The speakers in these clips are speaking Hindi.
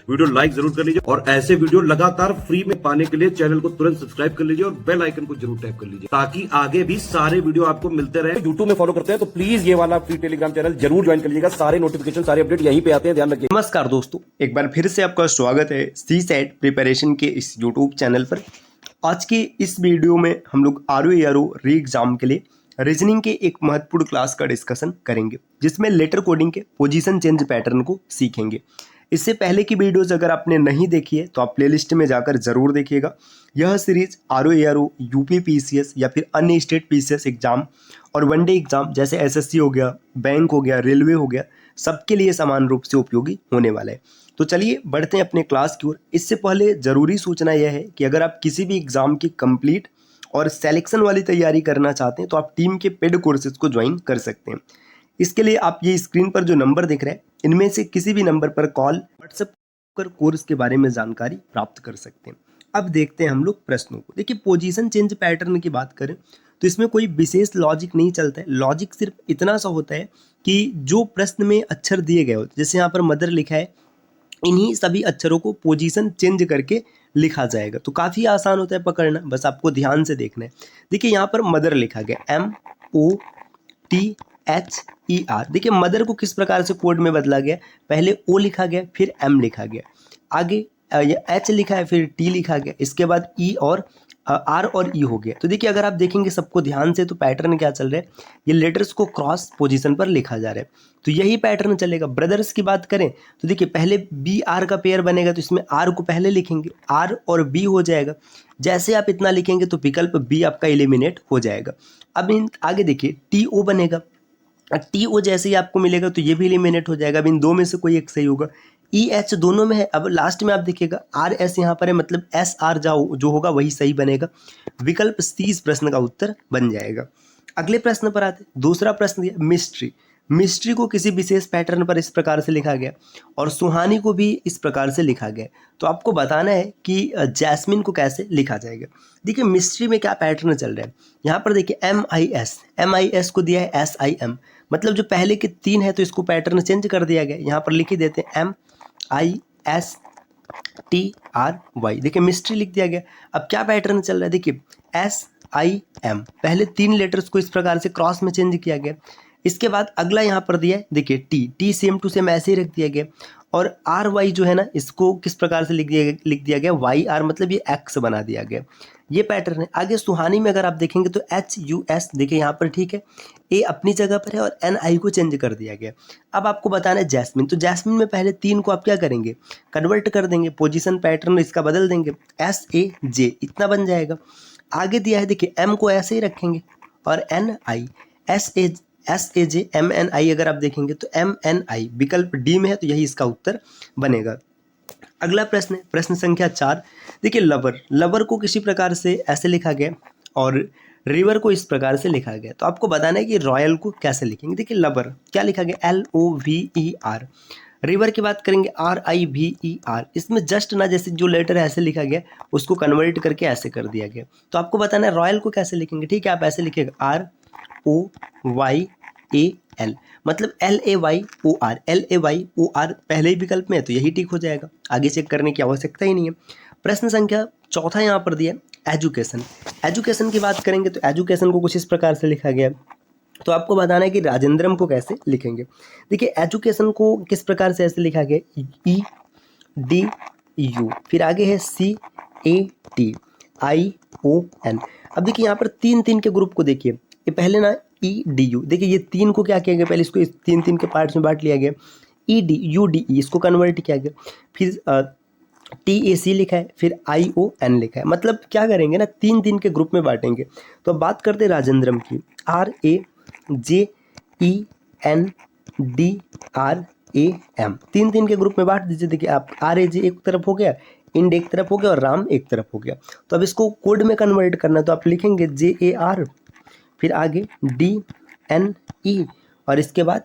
वीडियो लाइक जरूर कर लीजिए और ऐसे वीडियो लगातार फ्री में पाने के लिए चैनल को तुरंत सब्सक्राइब कर लीजिए और बेल आइकन को जरूर टैप कर लीजिए ताकि आगे भी सारे वीडियो आपको मिलते रहे। यूट्यूब में फॉलो करते हैं तो प्लीज ये वाला फ्री टेलीग्राम चैनल जरूर ज्वाइन कर लीजिएगा। सारे नोटिफिकेशन सारे अपडेट यहीं पे आते हैं, ध्यान रखिए। नमस्कार दोस्तों, एक बार फिर से आपका स्वागत है सीसेट प्रिपरेशन के इस यूट्यूब चैनल पर। आज के इस वीडियो में हम लोग आरओ री एग्जाम के लिए रीजनिंग के एक महत्वपूर्ण क्लास का डिस्कशन करेंगे, जिसमें लेटर कोडिंग के पोजीशन चेंज पैटर्न को सीखेंगे। इससे पहले की वीडियोज अगर आपने नहीं देखी है तो आप प्लेलिस्ट में जाकर जरूर देखिएगा। यह सीरीज आरओ, यूपी पीसीएस या फिर अन्य स्टेट पीसीएस एग्जाम और वनडे एग्जाम जैसे एसएससी हो गया, बैंक हो गया, रेलवे हो गया, सबके लिए समान रूप से उपयोगी होने वाला है। तो चलिए बढ़ते हैं अपने क्लास की ओर। इससे पहले ज़रूरी सूचना यह है कि अगर आप किसी भी एग्ज़ाम की कंप्लीट और सिलेक्शन वाली तैयारी करना चाहते हैं तो आप टीम के पेड कोर्सेज को ज्वाइन कर सकते हैं। इसके लिए आप ये स्क्रीन पर जो नंबर दिख रहे हैं, इनमें से किसी भी नंबर पर कॉल, व्हाट्सएप कर कोर्स के बारे में जानकारी प्राप्त कर सकते हैं। अब देखते हैं हम लोग प्रश्नों को। देखिए, पोजीशन चेंज पैटर्न की बात करें तो इसमें कोई विशेष लॉजिक नहीं चलता है। लॉजिक सिर्फ इतना सा होता है कि जो प्रश्न में अक्षर दिए गए होते, जैसे यहाँ पर मदर लिखा है, इन्हीं सभी अक्षरों को पोजीशन चेंज करके लिखा जाएगा। तो काफ़ी आसान होता है पकड़ना, बस आपको ध्यान से देखना है। देखिए यहाँ पर मदर लिखा गया MOTHER। देखिए मदर को किस प्रकार से कोड में बदला गया, पहले O लिखा गया, फिर M लिखा गया, आगे H लिखा है, फिर T लिखा गया, इसके बाद E और R और E हो गया। तो देखिए अगर आप देखेंगे सबको ध्यान से तो पैटर्न क्या चल रहा है, ये लेटर्स को क्रॉस पोजीशन पर लिखा जा रहा है। तो यही पैटर्न चलेगा। ब्रदर्स की बात करें तो देखिए पहले BR का पेयर बनेगा तो इसमें R को पहले लिखेंगे, R और B हो जाएगा। जैसे आप इतना लिखेंगे तो विकल्प B आपका एलिमिनेट हो जाएगा। अब इन आगे देखिए TO बनेगा, TO जैसे ही आपको मिलेगा तो ये भी एलिमिनेट हो जाएगा। अब इन दो में से कोई एक सही होगा। EH दोनों में है। अब लास्ट में आप देखिएगा RS यहाँ पर है, मतलब SR जो होगा वही सही बनेगा। विकल्प C इस प्रश्न का उत्तर बन जाएगा। अगले प्रश्न पर आते हैं। दूसरा प्रश्न दिया मिस्ट्री को किसी विशेष पैटर्न पर इस प्रकार से लिखा गया और सुहानी को भी इस प्रकार से लिखा गया। तो आपको बताना है कि जैस्मिन को कैसे लिखा जाएगा। देखिए मिस्ट्री में क्या पैटर्न चल रहा है, यहाँ पर देखिए MIS को दिया है SIM, मतलब जो पहले के तीन है तो इसको पैटर्न चेंज कर दिया गया। यहाँ पर लिख ही देते हैं MISTRY। देखिए मिस्ट्री लिख दिया गया। अब क्या पैटर्न चल रहा है, देखिए SIM, पहले तीन लेटर्स को इस प्रकार से क्रॉस में चेंज किया गया। इसके बाद अगला यहाँ पर दिया है, देखिए T सेम टू सेम ऐसे ही रख दिया गया। और RY जो है ना, इसको किस प्रकार से लिख दिया गया YR, मतलब ये X बना दिया गया। ये पैटर्न है। आगे सुहानी में अगर आप देखेंगे तो HUS, देखिए यहाँ पर ठीक है, A अपनी जगह पर है और NI को चेंज कर दिया गया। अब आपको बताना है जैस्मिन। तो जैस्मिन में पहले तीन को आप क्या करेंगे, कन्वर्ट कर देंगे, पोजीशन पैटर्न इसका बदल देंगे, SAJ इतना बन जाएगा। आगे दिया है देखिए M को ऐसे ही रखेंगे और NI SAJ MNI अगर आप देखेंगे तो MNI विकल्प D में है, तो यही इसका उत्तर बनेगा। अगला प्रश्न है प्रश्न संख्या 4। देखिए लवर को किसी प्रकार से ऐसे लिखा गया और रिवर को इस प्रकार से लिखा गया। तो आपको बताना है कि रॉयल को कैसे लिखेंगे। देखिए लवर क्या लिखा गया LOVER, रिवर की बात करेंगे RIVER। इसमें जस्ट ना जैसे जो लेटर ऐसे लिखा गया उसको कन्वर्ट करके ऐसे कर दिया गया। तो आपको बताना है रॉयल को कैसे लिखेंगे। ठीक है, आप ऐसे लिखेगा ROYAL, मतलब LAYOR पहले ही विकल्प में है तो यही ठीक हो जाएगा, आगे चेक करने की आवश्यकता ही नहीं है। प्रश्न संख्या 4 यहाँ पर दिया एजुकेशन की बात करेंगे तो एजुकेशन को कुछ इस प्रकार से लिखा गया। तो आपको बताना है कि राजेंद्रम को कैसे लिखेंगे। देखिए एजुकेशन को किस प्रकार से ऐसे लिखा गया EDU, फिर आगे है CATION। अब देखिए यहाँ पर तीन के ग्रुप को देखिए, ये पहले ना EDU, देखिए ये तीन को क्या किया गया, पहले इसको तीन के पार्ट्स में बांट लिया गया। UDE इसको कन्वर्ट किया गया, फिर TAC लिखा है, फिर ION लिखा है। मतलब क्या करेंगे ना, तीन के ग्रुप में बांटेंगे। तो अब बात करते हैं राजेंद्रम की, RAJENDRAM, तीन के ग्रुप में बांट दीजिए। देखिए आप RAJ एक तरफ हो गया, इंड एक तरफ हो गया और राम एक तरफ हो गया। तो अब इसको कोड में कन्वर्ट करना, तो आप लिखेंगे JAR, फिर आगे DNE और इसके बाद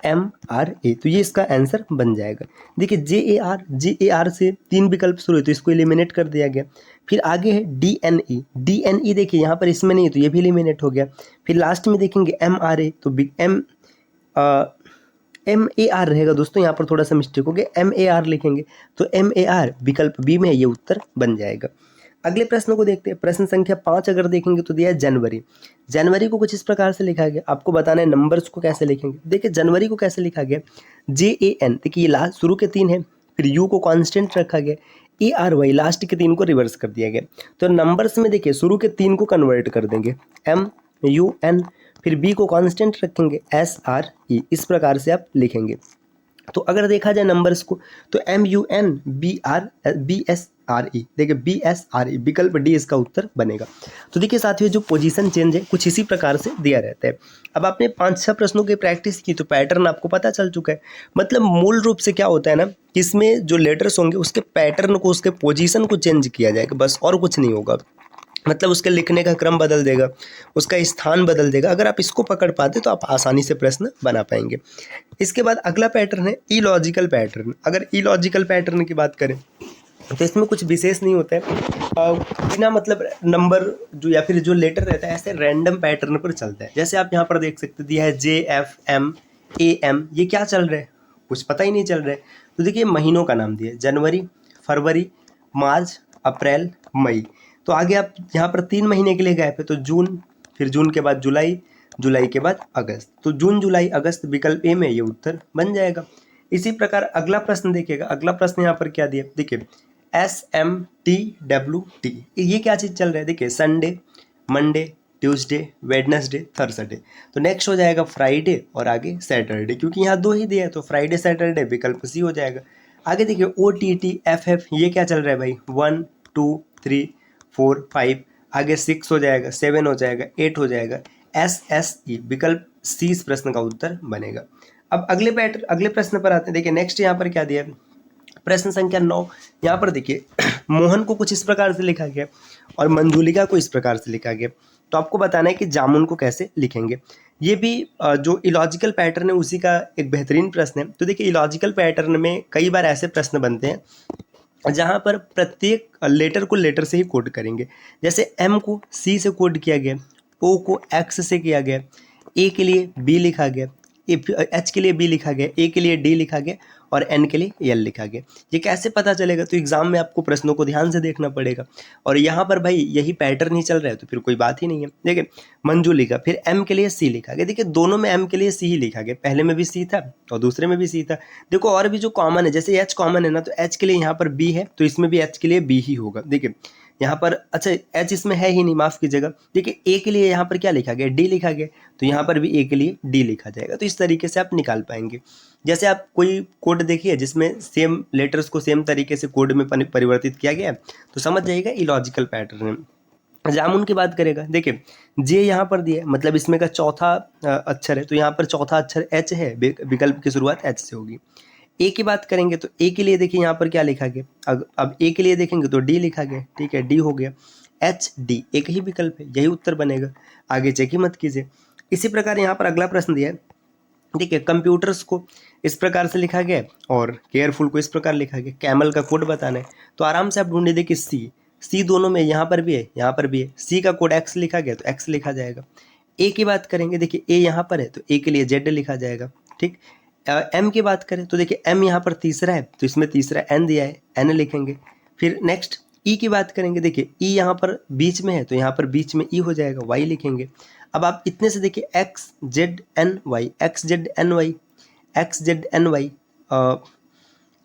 MRA। तो ये इसका आंसर बन जाएगा। देखिए JAR से तीन विकल्प शुरू है तो इसको एलिमिनेट कर दिया गया। फिर आगे है DNE देखिए यहाँ पर इसमें नहीं है तो ये भी एलिमिनेट हो गया। फिर लास्ट में देखेंगे MRA, तो MAR रहेगा दोस्तों, यहाँ पर थोड़ा सा मिस्टेक हो गया, MAR लिखेंगे तो MAR विकल्प बी में ये उत्तर बन जाएगा। अगले प्रश्न को देखते हैं। प्रश्न संख्या 5 अगर देखेंगे तो दिया है जनवरी। जनवरी को कुछ इस प्रकार से लिखा गया, आपको बताना है नंबर्स को कैसे लिखेंगे। देखिए जनवरी को कैसे लिखा गया, JAN, देखिए ये लास्ट शुरू के 3 है, फिर U को कांस्टेंट रखा गया, ARY लास्ट के 3 को रिवर्स कर दिया गया। तो नंबर्स में देखिए शुरू के 3 को कन्वर्ट कर देंगे, MUN, फिर B को कांस्टेंट रखेंगे, SRE, इस प्रकार से आप लिखेंगे। तो अगर देखा जाए नंबर्स को तो MUNBSRE, देखिए BSRE विकल्प डी इसका उत्तर बनेगा। तो देखिए साथियों जो पोजीशन चेंज है कुछ इसी प्रकार से दिया रहता है। अब आपने 5-6 प्रश्नों की प्रैक्टिस की तो पैटर्न आपको पता चल चुका है। मतलब मूल रूप से क्या होता है ना, इसमें जो लेटर्स होंगे उसके पैटर्न को, उसके पोजीशन को चेंज किया जाएगा, बस और कुछ नहीं होगा। मतलब उसके लिखने का क्रम बदल देगा, उसका स्थान बदल देगा। अगर आप इसको पकड़ पाते तो आप आसानी से प्रश्न बना पाएंगे। इसके बाद अगला पैटर्न है इलॉजिकल पैटर्न। अगर इलॉजिकल पैटर्न की बात करें तो इसमें कुछ विशेष नहीं होता है, बिना मतलब नंबर जो या फिर जो लेटर रहता है ऐसे रैंडम पैटर्न पर चलता है। जैसे आप यहाँ पर देख सकते दिया है JFMAM, ये क्या चल रहा है कुछ पता ही नहीं चल रहा है। तो देखिए महीनों का नाम दिया है, जनवरी, फरवरी, मार्च, अप्रैल, मई। तो आगे आप यहाँ पर 3 महीने के लिए गए पे तो जून, फिर जून के बाद जुलाई, जुलाई के बाद अगस्त। तो जून, जुलाई, अगस्त विकल्प ए में ये उत्तर बन जाएगा। इसी प्रकार अगला प्रश्न देखिएगा। अगला प्रश्न यहाँ पर क्या दिया, देखिए SMTWT, ये क्या चीज़ चल रहा है। देखिए Sunday, Monday, Tuesday, Wednesday, Thursday. तो नेक्स्ट हो जाएगा फ्राइडे और आगे सैटरडे, क्योंकि यहाँ 2 ही दिया है तो फ्राइडे सैटरडे विकल्प सी हो जाएगा। आगे देखिए OTTFF, ये क्या चल रहा है भाई, 1 2 3 4 5, आगे 6 हो जाएगा, 7 हो जाएगा, 8 हो जाएगा, SSE विकल्प सी इस प्रश्न का उत्तर बनेगा। अब अगले प्रश्न पर आते हैं। देखिए नेक्स्ट यहाँ पर क्या दिया है, प्रश्न संख्या 9। यहाँ पर देखिए मोहन को कुछ इस प्रकार से लिखा गया और मंजुलिका को इस प्रकार से लिखा गया। तो आपको बताना है कि जामुन को कैसे लिखेंगे। ये भी जो इलॉजिकल पैटर्न है उसी का एक बेहतरीन प्रश्न है। तो देखिए इलॉजिकल पैटर्न में कई बार ऐसे प्रश्न बनते हैं जहाँ पर प्रत्येक लेटर को लेटर से ही कोड करेंगे। जैसे M को C से कोड किया गया, O को X से किया गया, A के लिए B लिखा गया, H के लिए B लिखा गया, A के लिए D लिखा गया और N के लिए L लिखा गया। ये कैसे पता चलेगा, तो एग्जाम में आपको प्रश्नों को ध्यान से देखना पड़ेगा। और यहाँ पर भाई यही पैटर्न ही चल रहा है तो फिर कोई बात ही नहीं है। देखिए मंजुलिका, फिर M के लिए C लिखा गया। देखिए दोनों में M के लिए C ही लिखा गया, पहले में भी C था और दूसरे में भी C था। देखो और भी जो कॉमन है, जैसे H कॉमन है ना, तो H के लिए यहाँ पर B है तो इसमें भी H के लिए B ही होगा। देखिए यहाँ पर अच्छा H इसमें है ही नहीं, माफ़ कीजिएगा। देखिए A के लिए यहाँ पर क्या लिखा गया, D लिखा गया, तो यहाँ पर भी A के लिए D लिखा जाएगा। तो इस तरीके से आप निकाल पाएंगे। जैसे आप कोई कोड देखिए जिसमें सेम लेटर्स को सेम तरीके से कोड में परिवर्तित किया गया तो समझ जाइएगा इलॉजिकल पैटर्न है। जामुन की बात करेगा, देखिए J यहाँ पर दिया है, मतलब इसमें का चौथा अक्षर है तो यहाँ पर चौथा अक्षर H है, विकल्प की शुरुआत H से होगी। A की बात करेंगे तो A के लिए देखिए यहाँ पर क्या लिखा गया, अब A के लिए देखेंगे तो D लिखा गया, ठीक है, D हो गया, HD एक ही विकल्प है, यही उत्तर बनेगा। आगे चेक ही मत कीजिए। इसी प्रकार यहाँ पर अगला प्रश्न दिया है, देखिए कंप्यूटर्स को इस प्रकार से लिखा गया और केयरफुल को इस प्रकार लिखा गया। कैमल का कोड बताना है तो आराम से आप ढूंढे, देखिए सी दोनों में, यहाँ पर भी है यहाँ पर भी है। सी का कोड X लिखा गया तो X लिखा जाएगा। ए की बात करेंगे, देखिए ए यहाँ पर है तो ए के लिए Z लिखा जाएगा, ठीक। M की बात करें तो देखिए M यहाँ पर तीसरा है तो इसमें तीसरा N दिया है, N लिखेंगे। फिर नेक्स्ट E की बात करेंगे, देखिए E यहाँ पर बीच में है तो यहाँ पर बीच में E हो जाएगा, Y लिखेंगे। अब आप इतने से देखिए XZNY, XZNY, XZNY,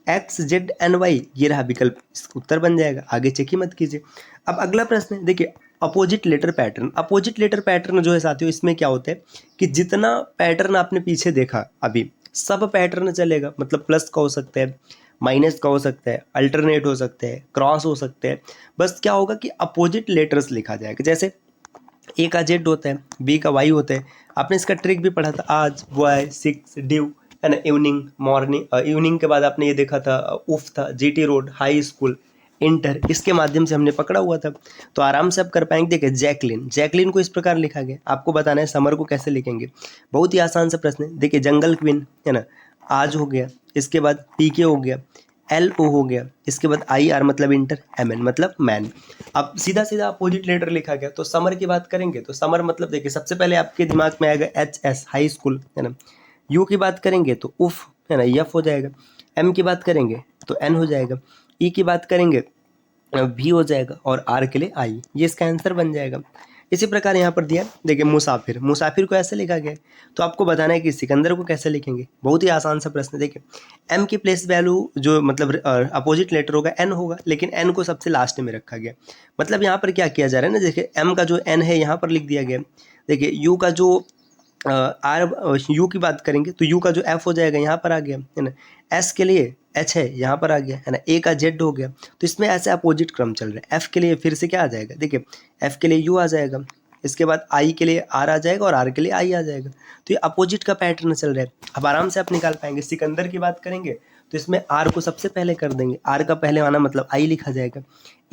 XZNY, ये रहा विकल्प, उत्तर बन जाएगा। आगे चेक ही मत कीजिए। अब अगला प्रश्न है, देखिए opposite letter pattern. Opposite letter pattern जो है साथियों, इसमें क्या होता है कि जितना पैटर्न आपने पीछे देखा अभी सब पैटर्न चलेगा। मतलब प्लस का हो सकता है, माइनस का हो सकता है, अल्टरनेट हो सकते हैं, क्रॉस हो सकते हैं। बस क्या होगा कि अपोजिट लेटर्स लिखा जाएगा। जैसे ए का जेड होता है, बी का वाई होता है। आपने इसका ट्रिक भी पढ़ा था, आज, बॉय, 6, ड्यू, है ना, इवनिंग, मॉर्निंग। इवनिंग के बाद आपने ये देखा था उफ था, GT road, high school, inter, इसके माध्यम से हमने पकड़ा हुआ था। तो आराम से आप कर पाएंगे। देखिए जैकलिन, जैकलिन को इस प्रकार लिखा गया। आपको बताना है समर को कैसे लिखेंगे। बहुत ही आसान सा प्रश्न है। देखिए जंगल क्वीन, है ना, आज हो गया, इसके बाद पीके हो गया, LO हो गया, इसके बाद IR मतलब इंटर, MN मतलब मैन। अब सीधा सीधा अपोजिट लेटर लिखा गया। तो समर की बात करेंगे तो समर मतलब देखिए सबसे पहले आपके दिमाग में आएगा HS, हाई स्कूल, है ना। यू की बात करेंगे तो उफ है ना, यफ हो जाएगा। एम की बात करेंगे तो एन हो जाएगा। ई की बात करेंगे भी हो जाएगा, और आर के लिए आई। ये इसका आंसर बन जाएगा। इसी प्रकार यहाँ पर दिया, देखिए मुसाफिर, मुसाफिर को ऐसे लिखा गया है, तो आपको बताना है कि सिकंदर को कैसे लिखेंगे। बहुत ही आसान सा प्रश्न है। देखिए एम की प्लेस वैल्यू जो मतलब अपोजिट लेटर होगा एन होगा, लेकिन एन को सबसे लास्ट में रखा गया। मतलब यहाँ पर क्या किया जा रहा है ना, देखिए एम का जो एन है यहाँ पर लिख दिया गया। देखिए यू का जो यू की बात करेंगे तो यू का जो एफ हो जाएगा यहाँ पर आ गया है ना। एस के लिए एच है यहाँ पर आ गया है ना। ए का जेड हो गया, तो इसमें ऐसे अपोजिट क्रम चल रहा है। एफ के लिए फिर से क्या आ जाएगा, देखिए एफ के लिए यू आ जाएगा, इसके बाद आई के लिए आर आ जाएगा, और आर के लिए आई आ जाएगा। तो ये अपोजिट का पैटर्न चल रहा है। अब आराम से आप निकाल पाएंगे। सिकंदर की बात करेंगे तो इसमें आर को सबसे पहले कर देंगे। आर का पहले आना मतलब आई लिखा जाएगा।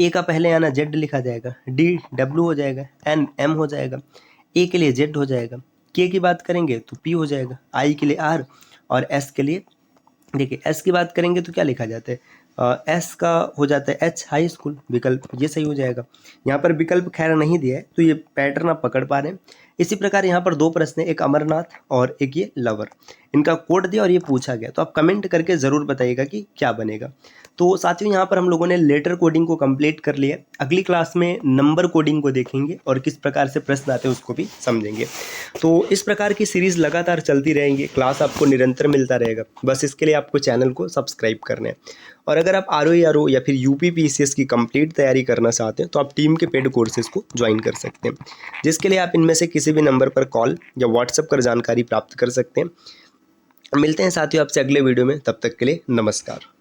ए का पहले आना जेड लिखा जाएगा। डी डब्ल्यू हो जाएगा। एन एम हो जाएगा। ए के लिए जेड हो जाएगा। के की बात करेंगे तो पी हो जाएगा। आई के लिए आर, और एस के लिए, देखिए एस की बात करेंगे तो क्या लिखा जाता है, एस का हो जाता है एच, हाई स्कूल। विकल्प ये सही हो जाएगा। यहाँ पर विकल्प खैर नहीं दिया है, तो ये पैटर्न आप पकड़ पा रहे हैं। इसी प्रकार यहाँ पर दो प्रश्न है, एक अमरनाथ और एक ये लवर। इनका कोड दिया और ये पूछा गया, तो आप कमेंट करके ज़रूर बताइएगा कि क्या बनेगा। तो साथियों यहाँ पर हम लोगों ने लेटर कोडिंग को कंप्लीट कर लिया। अगली क्लास में नंबर कोडिंग को देखेंगे और किस प्रकार से प्रश्न आते हैं उसको भी समझेंगे। तो इस प्रकार की सीरीज़ लगातार चलती रहेंगी, क्लास आपको निरंतर मिलता रहेगा। बस इसके लिए आपको चैनल को सब्सक्राइब करना है। और अगर आप RO या फिर UPPCS की कंप्लीट तैयारी करना चाहते हैं तो आप टीम के पेड कोर्सेज को ज्वाइन कर सकते हैं, जिसके लिए आप इनमें से किसी भी नंबर पर कॉल या व्हाट्सएप कर जानकारी प्राप्त कर सकते हैं। मिलते हैं साथियों आपसे अगले वीडियो में, तब तक के लिए नमस्कार।